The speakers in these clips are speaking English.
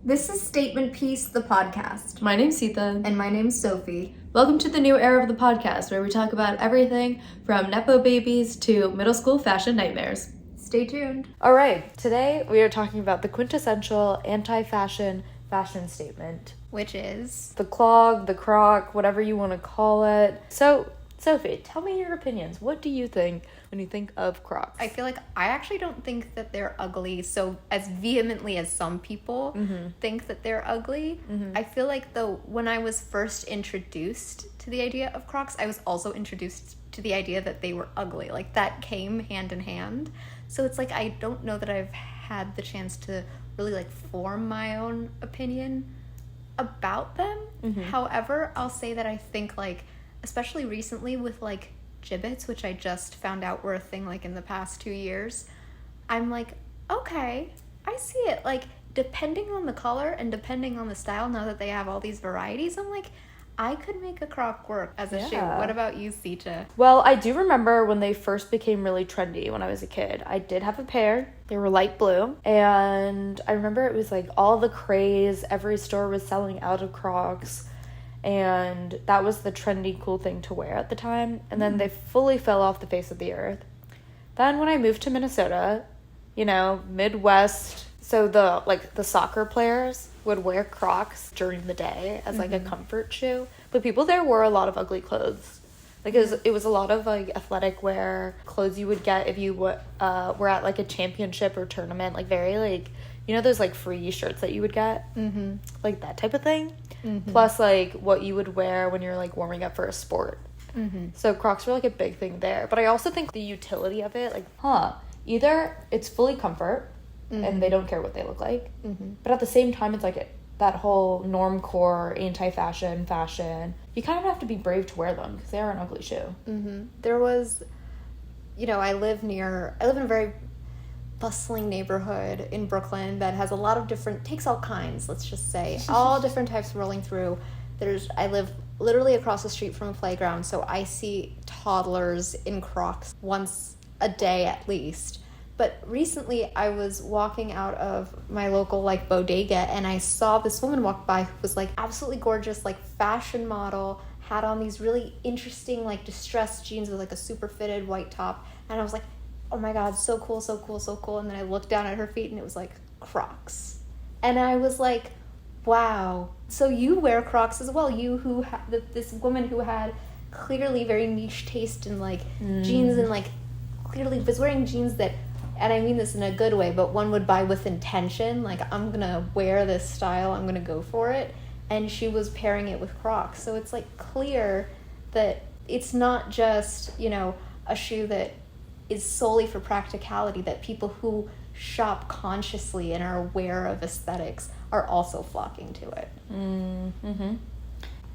This is Statement Piece, the podcast. My name's Sita. And my name's Sophie. Welcome to the new era of the podcast, where we talk about everything from Nepo babies to middle school fashion nightmares. Stay tuned. All right, today we are talking about the quintessential anti-fashion fashion statement. Which is? The clog, the croc, whatever you want to call it. So, Sophie, tell me your opinions. What do you think when you think of Crocs? I feel like I actually don't think that they're ugly so as vehemently as some people think that they're ugly. I feel like though when I was first introduced to the idea of Crocs, I was also introduced to the idea that they were ugly. Like that came hand in hand. So it's like I don't know that I've had the chance to really like form my own opinion about them. However, I'll say that I think like especially recently with like gibbets, which I just found out were a thing like in the past 2 years, I'm like, okay, I see it. Like depending on the color and depending on the style, now that they have all these varieties, I'm like, I could make a Croc work as a shoe. What about you, Sita? Well, I do remember when they first became really trendy when I was a kid. I did have a pair. They were light blue. And I remember it was like all the craze. Every store was selling out of Crocs. And that was the trendy, cool thing to wear at the time. And then they fully fell off the face of the earth. Then when I moved to Minnesota, Midwest, so the soccer players would wear Crocs during the day as like a comfort shoe. But people there wore a lot of ugly clothes. Like it was a lot of like athletic wear, clothes you would get if you were at like a championship or tournament, like very like, those like free shirts that you would get, like that type of thing. Plus like what you would wear when you're like warming up for a sport. So Crocs were like a big thing there. But I also think the utility of it, either it's fully comfort and they don't care what they look like, but at the same time it's like that whole normcore anti-fashion fashion. You kind of have to be brave to wear them because they are an ugly shoe. There was, I live in a very bustling neighborhood in Brooklyn that has a lot of takes all kinds, let's just say, all different types rolling through. I live literally across the street from a playground, so I see toddlers in Crocs once a day at least. But recently I was walking out of my local like bodega and I saw this woman walk by who was like absolutely gorgeous, like fashion model, had on these really interesting like distressed jeans with like a super fitted white top, and I was like, oh my god, so cool, so cool, so cool. And then I looked down at her feet and it was like Crocs. And I was like, wow, so you wear Crocs as well. You who this woman who had clearly very niche taste in like jeans, and like clearly was wearing jeans that, and I mean this in a good way, but one would buy with intention, like I'm gonna wear this style, I'm gonna go for it. And she was pairing it with Crocs. So it's like clear that it's not just, a shoe that is solely for practicality, that people who shop consciously and are aware of aesthetics are also flocking to it.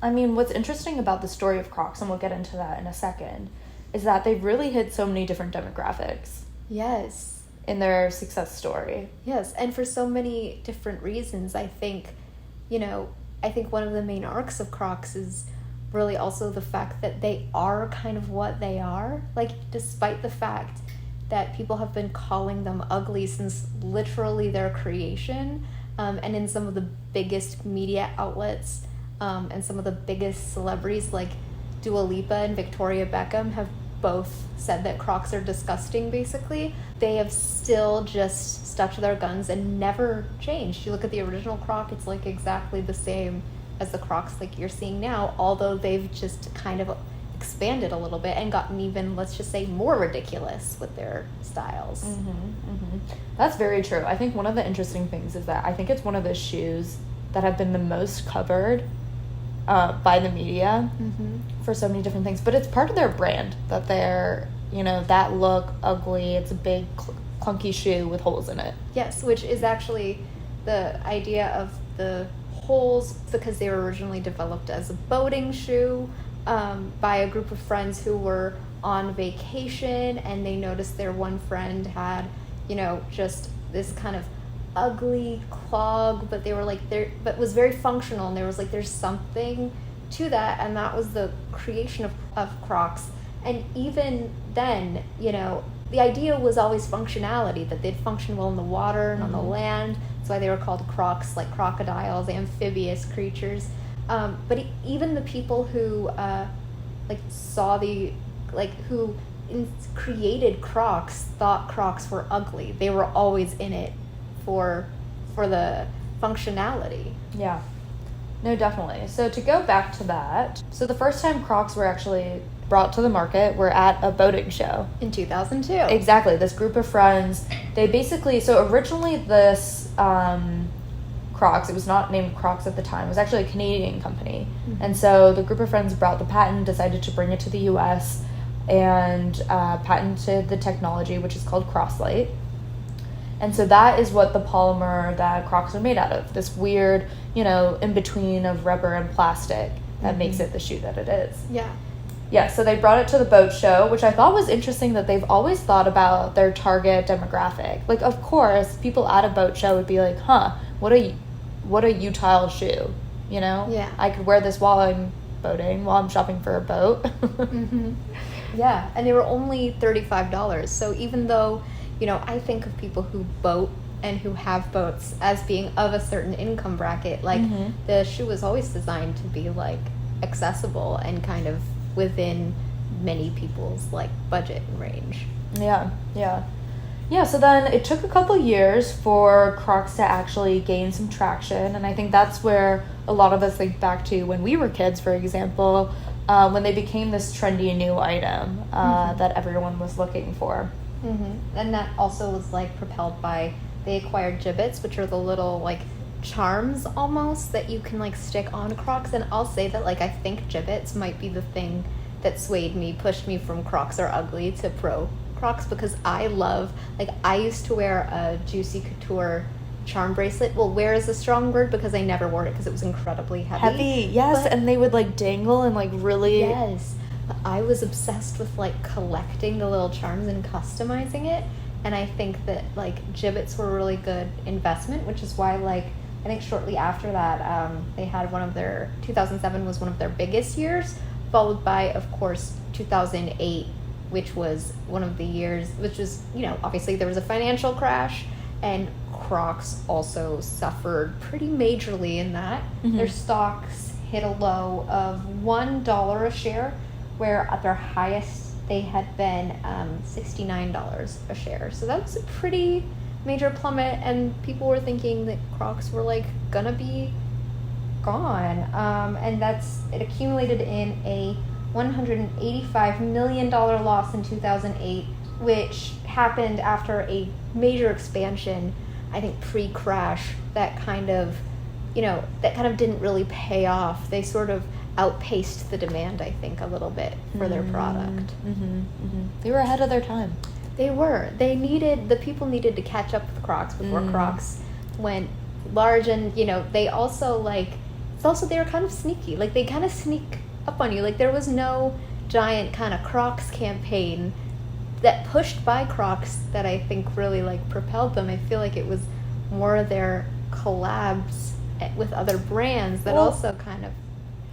I mean, what's interesting about the story of Crocs, and we'll get into that in a second, is that they've really hit so many different demographics. Yes. In their success story. Yes, and for so many different reasons. I think one of the main arcs of Crocs is really also the fact that they are kind of what they are. Like, despite the fact that people have been calling them ugly since literally their creation, and in some of the biggest media outlets, and some of the biggest celebrities like Dua Lipa and Victoria Beckham have both said that Crocs are disgusting, basically. They have still just stuck to their guns and never changed. You look at the original Croc, it's like exactly the same as the Crocs like you're seeing now, although they've just kind of expanded a little bit and gotten even, let's just say, more ridiculous with their styles. That's very true. I think one of the interesting things is that I think it's one of the shoes that have been the most covered by the media for so many different things, but it's part of their brand that they're, that look ugly, it's a big clunky shoe with holes in it. Yes, which is actually the idea of the holes, because they were originally developed as a boating shoe by a group of friends who were on vacation, and they noticed their one friend had, just this kind of ugly clog, but they were like but was very functional, and there was like there's something to that, and that was the creation of Crocs. And even then, the idea was always functionality, that they'd function well in the water and on the land, That's why they were called Crocs, like crocodiles, amphibious creatures. But even the people who saw who created Crocs thought Crocs were ugly. They were always in it for the functionality. Yeah. No, definitely. So to go back to that, so the first time Crocs were actually brought to the market were at a boating show. In 2002. Exactly. This group of friends, they basically, so originally this Crocs, it was not named Crocs at the time, it was actually a Canadian company. Mm-hmm. And so the group of friends brought the patent, decided to bring it to the US, and patented the technology, which is called Croslite. And so that is what the polymer that Crocs are made out of, this weird, in between of rubber and plastic that makes it the shoe that it is. Yeah. Yeah, so they brought it to the boat show, which I thought was interesting that they've always thought about their target demographic. Like, of course, people at a boat show would be like, what a utile shoe, Yeah. I could wear this while I'm boating, while I'm shopping for a boat. Mm-hmm. Yeah, and they were only $35. So even though, I think of people who boat and who have boats as being of a certain income bracket, like the shoe was always designed to be like accessible and kind of within many people's like budget and range. Yeah. So then it took a couple years for Crocs to actually gain some traction, and I think that's where a lot of us think back to when we were kids, for example, when they became this trendy new item that everyone was looking for. Mm-hmm. And that also was like propelled by, they acquired Jibbits, which are the little like charms almost that you can like stick on Crocs. And I'll say that like I think Jibbits might be the thing that pushed me from Crocs are ugly to pro Crocs, because I used to wear a Juicy Couture charm bracelet. Well, wear is a strong word because I never wore it because it was incredibly heavy. Yes, and they would like dangle and like really. Yes. I was obsessed with like collecting the little charms and customizing it, and I think that like Jibbits were a really good investment, which is why like I think shortly after that they had 2007 was one of their biggest years, followed by of course 2008, which was one of the years which was obviously there was a financial crash, and Crocs also suffered pretty majorly in that. Their stocks hit a low of $1 a share, where at their highest they had been $69 a share. So that was a pretty major plummet, and people were thinking that Crocs were like gonna be gone. And it accumulated in a $185 million loss in 2008, which happened after a major expansion, I think pre-crash, that kind of didn't really pay off. They sort of outpaced the demand, I think, a little bit for their product. They were ahead of their time. They were. The people needed to catch up with Crocs before Crocs went large, and they also they were kind of sneaky. Like they kind of sneak up on you. Like there was no giant kind of Crocs campaign that pushed by Crocs that I think really like propelled them. I feel like it was more their collabs with other brands that also kind of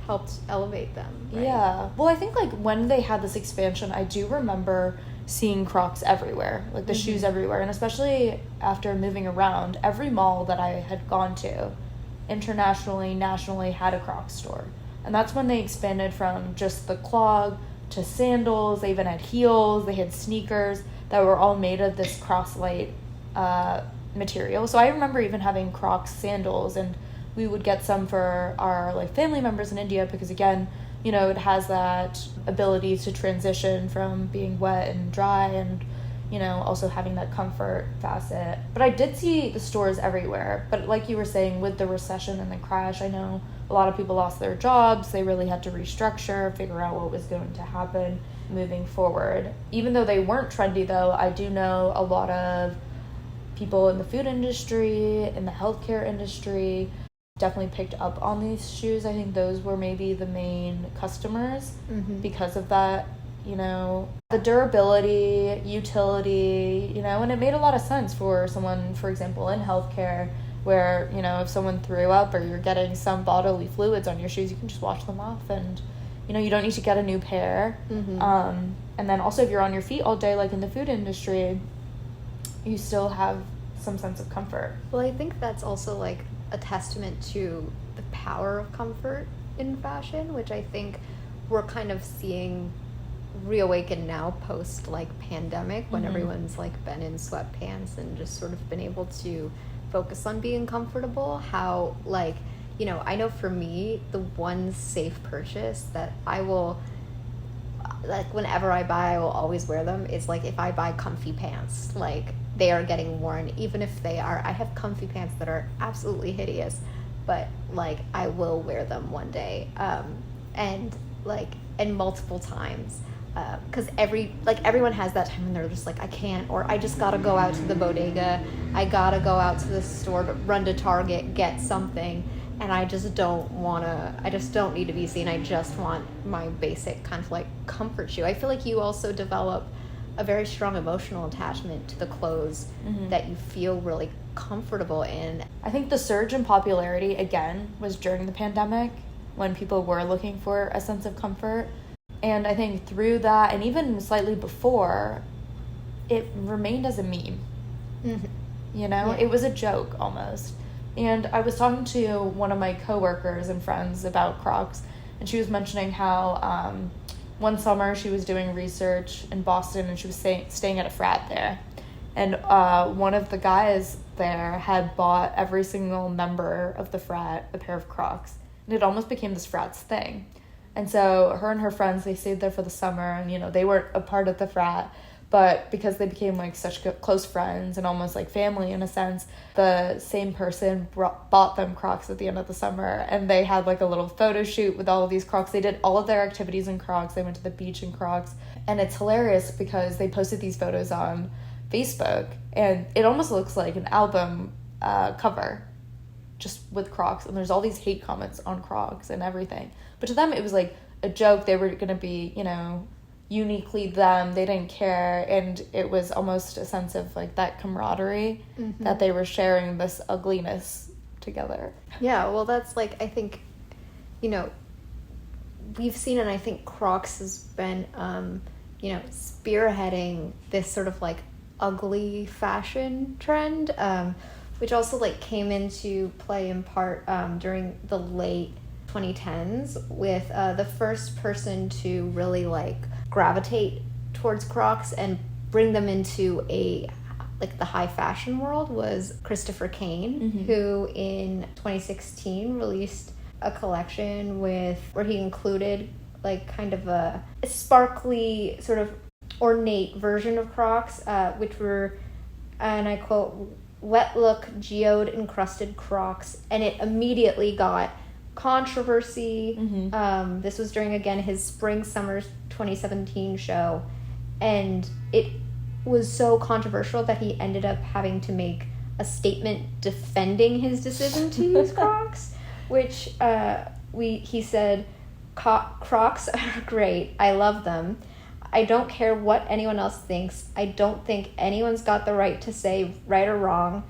helped elevate them. Right? Yeah. Well, I think like when they had this expansion, I do remember seeing Crocs everywhere, like the shoes everywhere, and especially after moving around, every mall that I had gone to, internationally, nationally, had a Crocs store. And that's when they expanded from just the clog to sandals. They even had heels. They had sneakers that were all made of this Croslite material. So I remember even having Crocs sandals, and we would get some for our like family members in India because again, it has that ability to transition from being wet and dry, and also having that comfort facet. But I did see the stores everywhere. But like you were saying, with the recession and the crash, I know a lot of people lost their jobs. They really had to restructure, figure out what was going to happen moving forward. Even though they weren't trendy, though, I do know a lot of people in the food industry, in the healthcare industry, definitely picked up on these shoes. I think those were maybe the main customers because of that, the durability, utility, and it made a lot of sense for someone, for example, in healthcare, where, if someone threw up or you're getting some bodily fluids on your shoes, you can just wash them off, and, you don't need to get a new pair. And then also if you're on your feet all day, like in the food industry, you still have some sense of comfort. Well, I think that's also like a testament to the power of comfort in fashion, which I think we're kind of seeing reawaken now post like pandemic, when everyone's like been in sweatpants and just sort of been able to focus on being comfortable. How, like, you know, I know for me, the one safe purchase that I will, like, whenever I buy, I will always wear them, is like if I buy comfy pants, like they are getting worn, even if they are, I have comfy pants that are absolutely hideous, but like I will wear them one day, and multiple times, because everyone has that time when they're just like, I can't, or I just gotta go out to the bodega, I gotta go out to the store, to run to Target, get something, and I just don't need to be seen. I just want my basic kind of like comfort shoe. I feel like you also develop a very strong emotional attachment to the clothes that you feel really comfortable in. I think the surge in popularity, again, was during the pandemic, when people were looking for a sense of comfort. And I think through that, and even slightly before, it remained as a meme. You know? Yeah. It was a joke, almost. And I was talking to one of my coworkers and friends about Crocs, and she was mentioning how one summer she was doing research in Boston, and she was staying at a frat there. And one of the guys there had bought every single member of the frat a pair of Crocs. And it almost became this frat's thing. And so her and her friends, they stayed there for the summer, and, you know, they weren't a part of the frat, but because they became like such close friends and almost like family in a sense, the same person bought them Crocs at the end of the summer, and they had like a little photo shoot with all of these Crocs. They did all of their activities in Crocs. They went to the beach in Crocs, and it's hilarious because they posted these photos on Facebook, and it almost looks like an album cover, just with Crocs, and there's all these hate comments on Crocs and everything. But to them, it was like a joke. They were going to be, you know, uniquely them. They didn't care, and it was almost a sense of like that camaraderie that they were sharing this ugliness together. Yeah, well, that's like, I think, you know, we've seen, and I think Crocs has been, you know, spearheading this sort of like ugly fashion trend, which also like came into play in part during the late 2010s with the first person to really like gravitate towards Crocs and bring them into a like the high fashion world was Christopher Kane, who in 2016 released a collection where he included like kind of a sparkly sort of ornate version of Crocs, which were, and I quote, wet look geode encrusted Crocs, and it immediately got controversy. This was during, again, his spring summer 2017 show, and it was so controversial that he ended up having to make a statement defending his decision to use Crocs, which he said, Crocs are great, I love them, I don't care what anyone else thinks, I don't think anyone's got the right to say right or wrong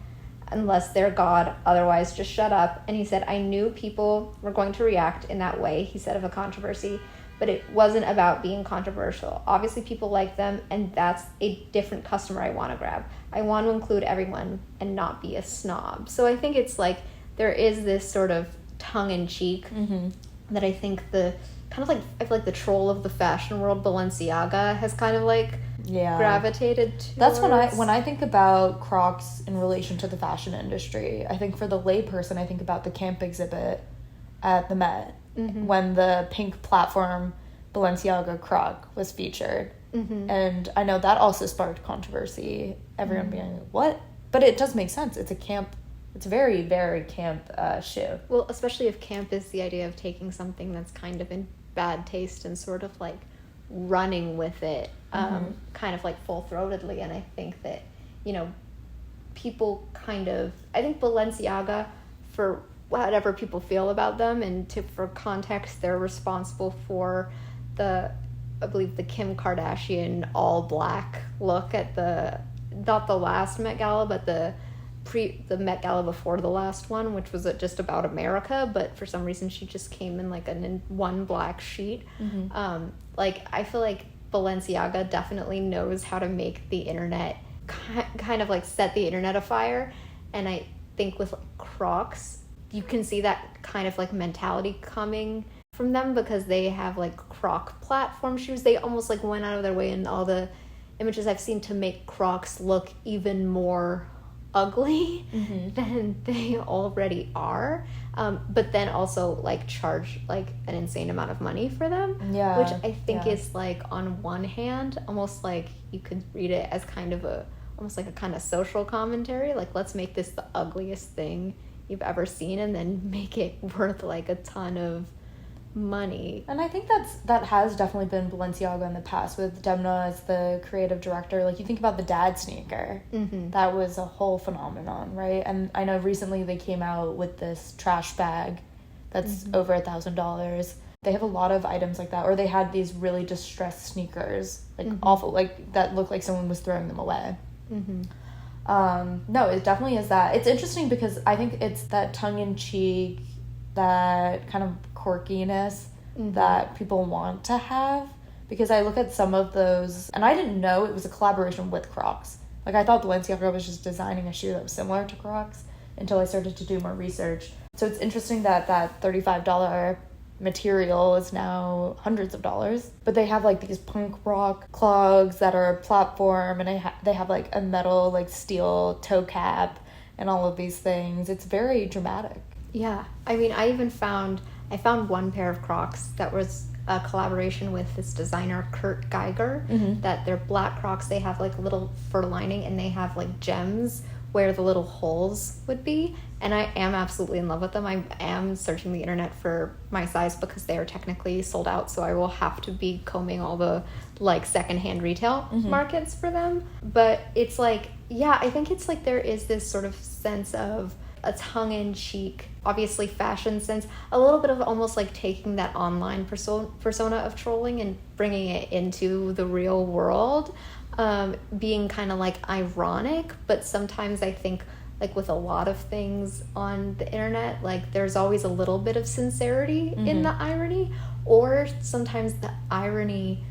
unless they're God, otherwise just shut up. And he said, I knew people were going to react in that way, he said, of a controversy, but it wasn't about being controversial. Obviously people like them, and that's a different customer I want to grab. I want to include everyone and not be a snob. So I think it's like there is this sort of tongue-in-cheek that I think the kind of like, I feel like the troll of the fashion world, Balenciaga, has kind of like gravitated towards. That's when I think about Crocs in relation to the fashion industry. I think for the layperson, I think about the camp exhibit at the Met when the pink platform Balenciaga Croc was featured. And I know that also sparked controversy. Everyone being like, what? But it does make sense. It's a camp. It's a very, very camp shoe. Well, especially if camp is the idea of taking something that's kind of in bad taste and sort of like running with it, kind of like full-throatedly. And I think that, you know, people kind of, I think Balenciaga, for whatever people feel about them, and for context, they're responsible for I believe the Kim Kardashian all black look at not the last Met Gala, but the Met Gala before the last one, which was just about America, but for some reason she just came in like one black sheet. Like, I feel like Balenciaga definitely knows how to make the internet kind of like set the internet afire. And I think with Crocs, you can see that kind of like mentality coming from them, because they have like Croc platform shoes. They almost like went out of their way in all the images I've seen to make Crocs look even more ugly than they already are, but then also like charge like an insane amount of money for them, which I think is like, on one hand, almost like you could read it as kind of almost like a kind of social commentary, like, let's make this the ugliest thing you've ever seen and then make it worth like a ton of money. And I think that has definitely been Balenciaga in the past, with Demna as the creative director. Like, you think about the dad sneaker, that was a whole phenomenon, right? And I know recently they came out with this trash bag that's over $1,000. They have a lot of items like that. Or they had these really distressed sneakers, like awful, like that looked like someone was throwing them away. No, it definitely is that. It's interesting because I think it's that tongue-in-cheek, that kind of quirkiness that people want to have, because I look at some of those, and I didn't know it was a collaboration with Crocs. Like, I thought Balenciaga was just designing a shoe that was similar to Crocs until I started to do more research. So it's interesting that $35 material is now hundreds of dollars, but they have like these punk rock clogs that are a platform, and they have like a metal like steel toe cap and all of these things. It's very dramatic. Yeah, I mean, I found one pair of Crocs that was a collaboration with this designer Kurt Geiger, that they're black Crocs. They have like a little fur lining, and they have like gems where the little holes would be, and I am absolutely in love with them. I am searching the internet for my size because they are technically sold out, so I will have to be combing all the like secondhand retail markets for them. But it's like, yeah, I think it's like there is this sort of sense of a tongue-in-cheek, obviously fashion sense, a little bit of almost like taking that online persona of trolling and bringing it into the real world, being kind of like ironic. But sometimes I think, like with a lot of things on the internet, like there's always a little bit of sincerity in the irony, or sometimes the irony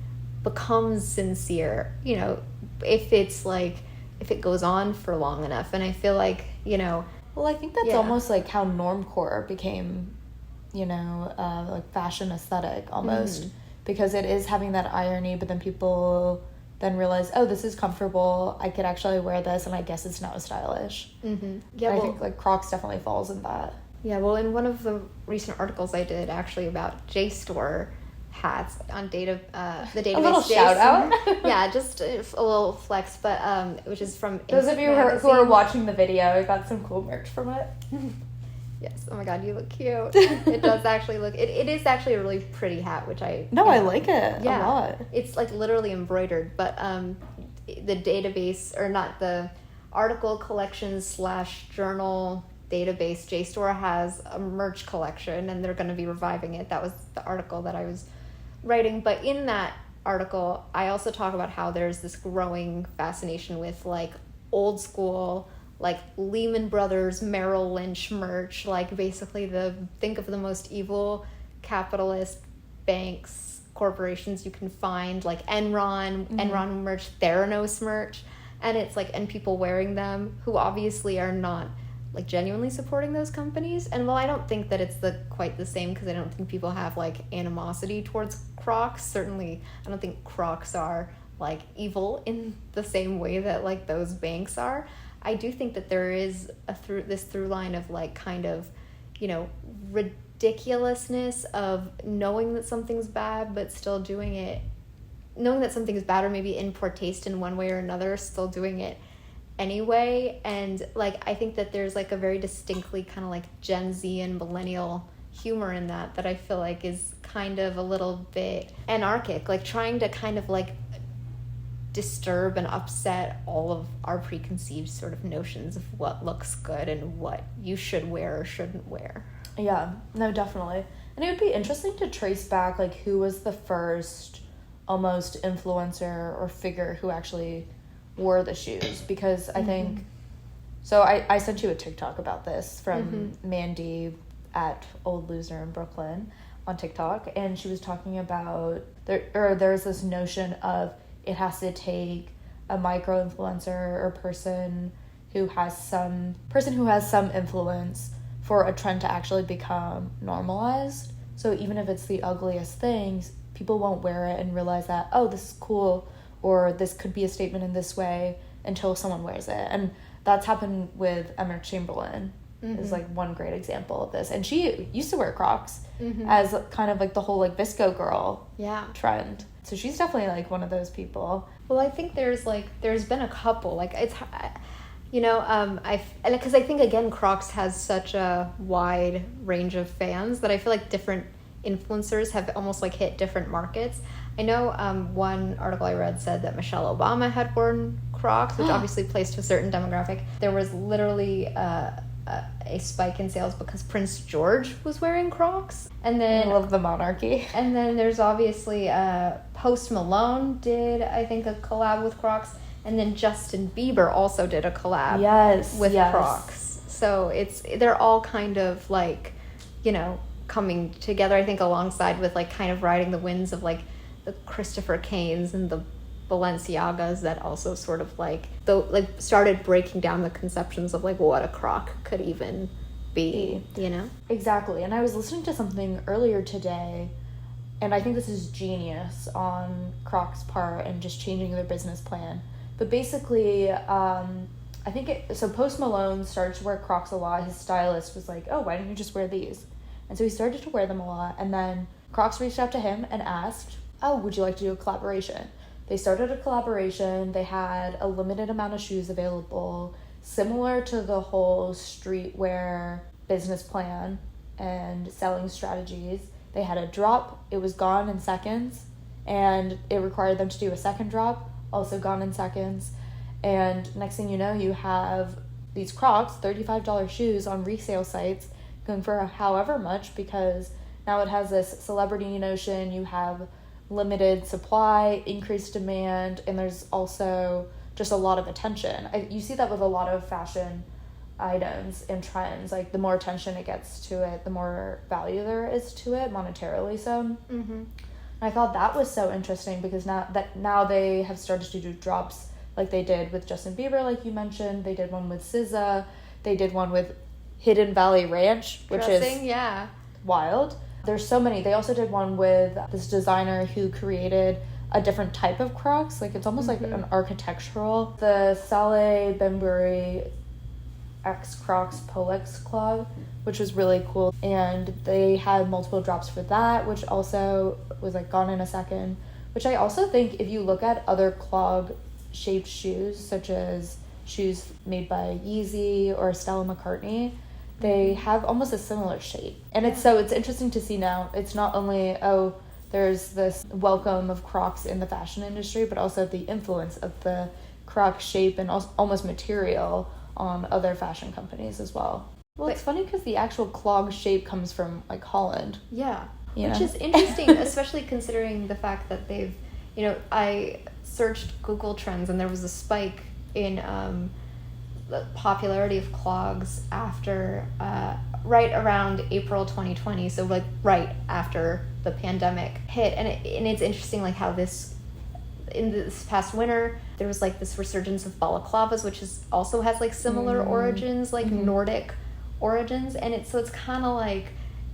becomes sincere, you know, if it goes on for long enough. And I feel like, you know, well, I think that's almost like how normcore became, you know, like fashion aesthetic almost, because it is having that irony, but then people then realize, oh, this is comfortable, I could actually wear this, and I guess it's not stylish. Yeah, I think like Crocs definitely falls in that. Yeah, well, in one of the recent articles I did actually about JSTOR hats on the database. A little shout out. Yeah, just a little flex, but which is from those of you who are watching the video, I got some cool merch from it. Yes. Oh my god, you look cute. It does actually look. It is actually a really pretty hat, which I. No, I like it a lot. It's like literally embroidered, but the database, or not the article collection / journal database, JSTOR has a merch collection, and they're going to be reviving it. That was the article that I was writing. But in that article, I also talk about how there's this growing fascination with like old school, like Lehman Brothers, Merrill Lynch merch, like basically think of the most evil capitalist banks, corporations you can find, like Enron merch, Theranos merch, and it's like, and people wearing them who obviously are not like genuinely supporting those companies. And while I don't think that it's quite the same, because I don't think people have like animosity towards Crocs, certainly I don't think Crocs are like evil in the same way that like those banks are. I do think that there is this through line of like kind of, you know, ridiculousness of knowing that something's bad but still doing it, knowing that something's bad or maybe in poor taste in one way or another, still doing it anyway. And like I think that there's like a very distinctly kind of like Gen Z and millennial humor in that I feel like is kind of a little bit anarchic, like trying to kind of like disturb and upset all of our preconceived sort of notions of what looks good and what you should wear or shouldn't wear. Yeah, no, definitely. And it would be interesting to trace back like who was the first almost influencer or figure who actually wore the shoes, because I think so I sent you a TikTok about this from Mandy at Old Loser in Brooklyn on TikTok, and she was talking about there's this notion of it has to take a micro influencer or person who has some influence for a trend to actually become normalized. So even if it's the ugliest things, people won't wear it and realize that, oh, this is cool, or this could be a statement in this way, until someone wears it. And that's happened with Emma Chamberlain. Is like one great example of this. And she used to wear Crocs as kind of like the whole like Visco girl trend. So she's definitely like one of those people. Well, I think there's been a couple, like it's, because I think again Crocs has such a wide range of fans that I feel like different influencers have almost like hit different markets. I know one article I read said that Michelle Obama had worn Crocs, which obviously plays to a certain demographic. There was literally a spike in sales because Prince George was wearing Crocs. And then I love the monarchy. And then there's obviously Post Malone did, I think, a collab with Crocs. And then Justin Bieber also did a collab with Crocs. So they're all kind of like, coming together, I think, alongside with like kind of riding the winds of like the Christopher Kanes and the Balenciagas that also sort of started breaking down the conceptions of like what a Croc could even be, Exactly. And I was listening to something earlier today, and I think this is genius on Crocs' part and just changing their business plan. But basically, so Post Malone started to wear Crocs a lot. His stylist was like, oh, why don't you just wear these? And so he started to wear them a lot, and then Crocs reached out to him and asked, oh, would you like to do a collaboration? They started a collaboration. They had a limited amount of shoes available, similar to the whole streetwear business plan and selling strategies. They had a drop. It was gone in seconds, and it required them to do a second drop, also gone in seconds. And next thing you know, you have these Crocs, $35 shoes on resale sites going for however much, because now it has this celebrity notion. You have limited supply, increased demand, and there's also just a lot of attention. You see that with a lot of fashion items and trends. Like the more attention it gets to it, the more value there is to it, monetarily so. And I thought that was so interesting because now they have started to do drops like they did with Justin Bieber, like you mentioned. They did one with SZA. They did one with Hidden Valley Ranch, which is wild. There's so many. They also did one with this designer who created a different type of Crocs. Like it's almost like an architectural. The Saleh Benburi X Crocs Polex clog, which was really cool. And they had multiple drops for that, which also was like gone in a second. Which I also think if you look at other clog shaped shoes, such as shoes made by Yeezy or Stella McCartney, they have almost a similar shape. And it's interesting to see now. It's not only, there's this welcome of Crocs in the fashion industry, but also the influence of the Croc shape and almost material on other fashion companies as well. Well, it's funny because the actual clog shape comes from like Holland. Yeah. Which is interesting, especially considering the fact that they've, I searched Google Trends and there was a spike in the popularity of clogs after right around April 2020, so like right after the pandemic hit. And it's interesting like how in this past winter there was like this resurgence of balaclavas, which also has like similar origins, like Nordic origins. And it's kind of like,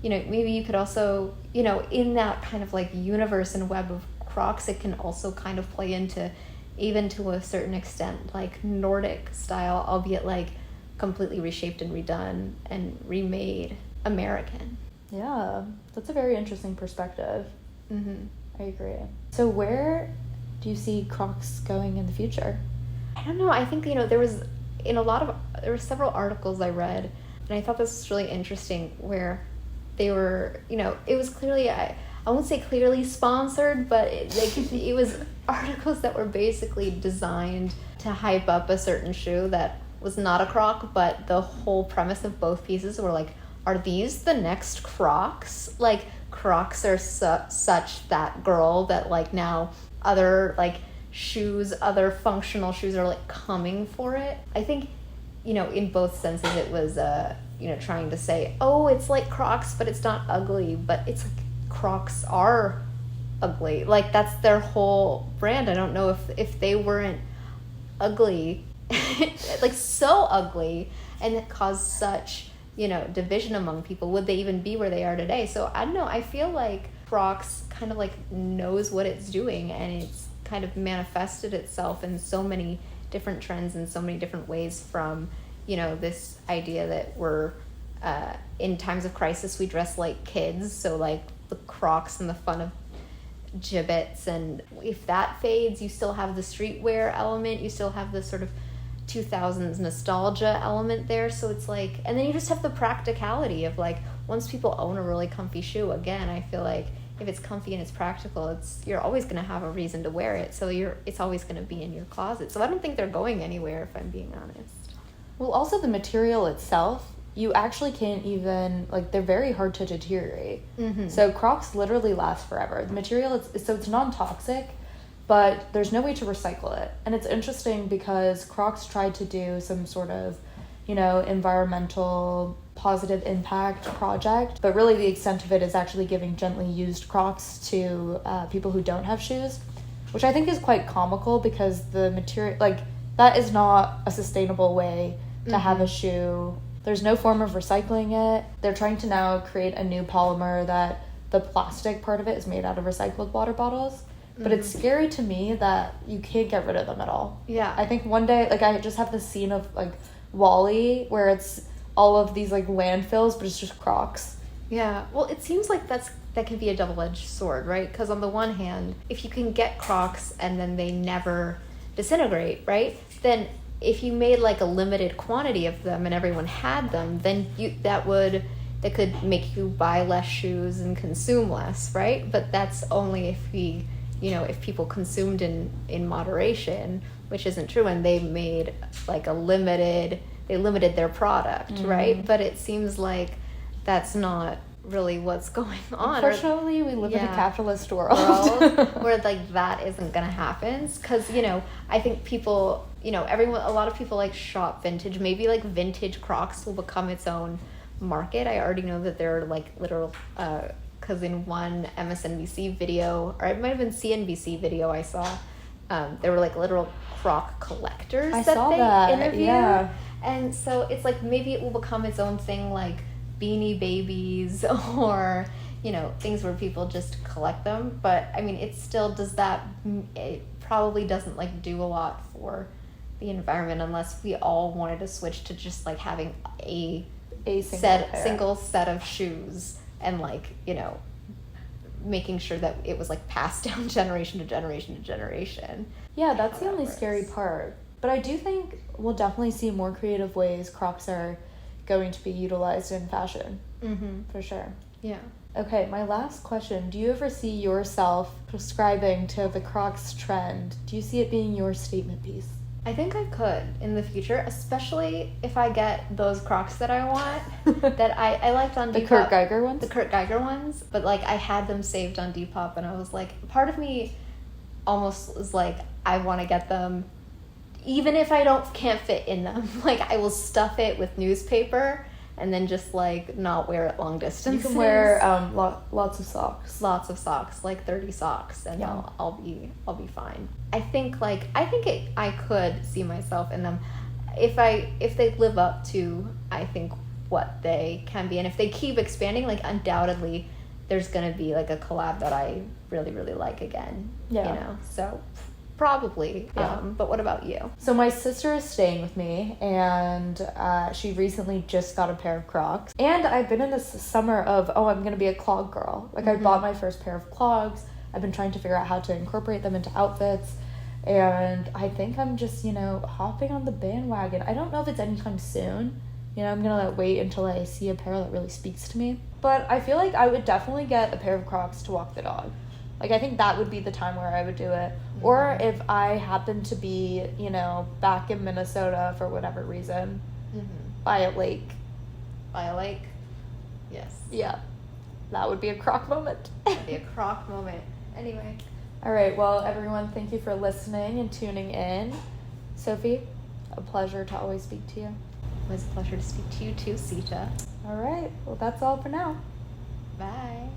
maybe you could also, in that kind of like universe and web of Crocs, it can also kind of play into, even to a certain extent, like Nordic style, albeit like completely reshaped and redone and remade American. Yeah, that's a very interesting perspective. I agree. So where do you see Crocs going in the future? I don't know. I think, there were several articles I read, and I thought this was really interesting, where they were, it was clearly, I won't say clearly sponsored, but it was articles that were basically designed to hype up a certain shoe that was not a Croc, but the whole premise of both pieces were like, are these the next Crocs? Like, Crocs are such that girl that like now other like shoes, other functional shoes are like coming for it. I think, in both senses it was, trying to say, oh, it's like Crocs, but it's not ugly, but it's like Crocs are ugly. Like that's their whole brand. I don't know if they weren't ugly, like so ugly, and it caused such, division among people, would they even be where they are today? So I don't know, I feel like Crocs kind of like knows what it's doing, and it's kind of manifested itself in so many different trends in so many different ways, from this idea that we're in times of crisis we dress like kids, so like the Crocs and the fun of gibbets, and if that fades, you still have the streetwear element, you still have the sort of 2000s nostalgia element there. So it's like, and then you just have the practicality of like, once people own a really comfy shoe, again, I feel like if it's comfy and it's practical, you're always going to have a reason to wear it, so it's always going to be in your closet. So I don't think they're going anywhere, if I'm being honest. Well, also the material itself, you actually can't even, like, they're very hard to deteriorate. Mm-hmm. So Crocs literally last forever. The material, it's non-toxic, but there's no way to recycle it. And it's interesting because Crocs tried to do some sort of, environmental positive impact project, but really the extent of it is actually giving gently used Crocs to people who don't have shoes, which I think is quite comical, because the material, like, that is not a sustainable way to have a shoe. There's no form of recycling it. They're trying to now create a new polymer that the plastic part of it is made out of recycled water bottles. But it's scary to me that you can't get rid of them at all. Yeah. I think one day, like, I just have this scene of, like, WALL-E, where it's all of these, like, landfills, but it's just Crocs. Yeah. Well, it seems like that can be a double-edged sword, right? Because on the one hand, if you can get Crocs and then they never disintegrate, right? Then if you made like a limited quantity of them and everyone had them, then that could make you buy less shoes and consume less, right? But that's only if if people consumed in moderation, which isn't true, and they made like they limited their product, right? But it seems like that's not really what's going on. Unfortunately, we live in a capitalist world where like that isn't gonna happen, because I think people, a lot of people like shop vintage. Maybe like vintage Crocs will become its own market. I already know that there are like literal because in one MSNBC video, or it might have been CNBC video I saw, there were like literal Croc collectors that they interviewed. Yeah. And so it's like maybe it will become its own thing, like Beanie Babies or things where people just collect them. But I mean, it still it probably doesn't like do a lot for the environment, unless we all wanted to switch to just like having a single set of shoes, and like making sure that it was like passed down generation to generation to generation. Yeah, that's the only scary part. But I do think we'll definitely see more creative ways Crocs are going to be utilized in fashion. For sure. Yeah. Okay, my last question. Do you ever see yourself prescribing to the Crocs trend? Do you see it being your statement piece? I think I could in the future, especially if I get those Crocs that I want, that I liked on Depop. The Kurt Geiger ones? The Kurt Geiger ones, but like I had them saved on Depop, and I was like, part of me almost was like, I want to get them, even if I can't fit in them. Like I will stuff it with newspaper and then just like not wear it long distance. You can wear lots of socks. Lots of socks, like 30 socks, and yeah. I'll be fine. I think I could see myself in them if they live up to, I think, what they can be, and if they keep expanding, like undoubtedly there's gonna be like a collab that I really, really like again. Yeah. So probably. Yeah. But what about you? So my sister is staying with me, and she recently just got a pair of Crocs. And I've been in this summer of, I'm going to be a clog girl. Like, I bought my first pair of clogs. I've been trying to figure out how to incorporate them into outfits. And I think I'm just, hopping on the bandwagon. I don't know if it's anytime soon. I'm going to wait until I see a pair that really speaks to me. But I feel like I would definitely get a pair of Crocs to walk the dog. Like, I think that would be the time where I would do it. Or if I happen to be, back in Minnesota for whatever reason, by a lake. By a lake? Yes. Yeah. That would be a Croc moment. That'd be a Croc moment. Anyway. All right. Well, everyone, thank you for listening and tuning in. Sophie, a pleasure to always speak to you. It was a pleasure to speak to you too, Sita. All right. Well, that's all for now. Bye.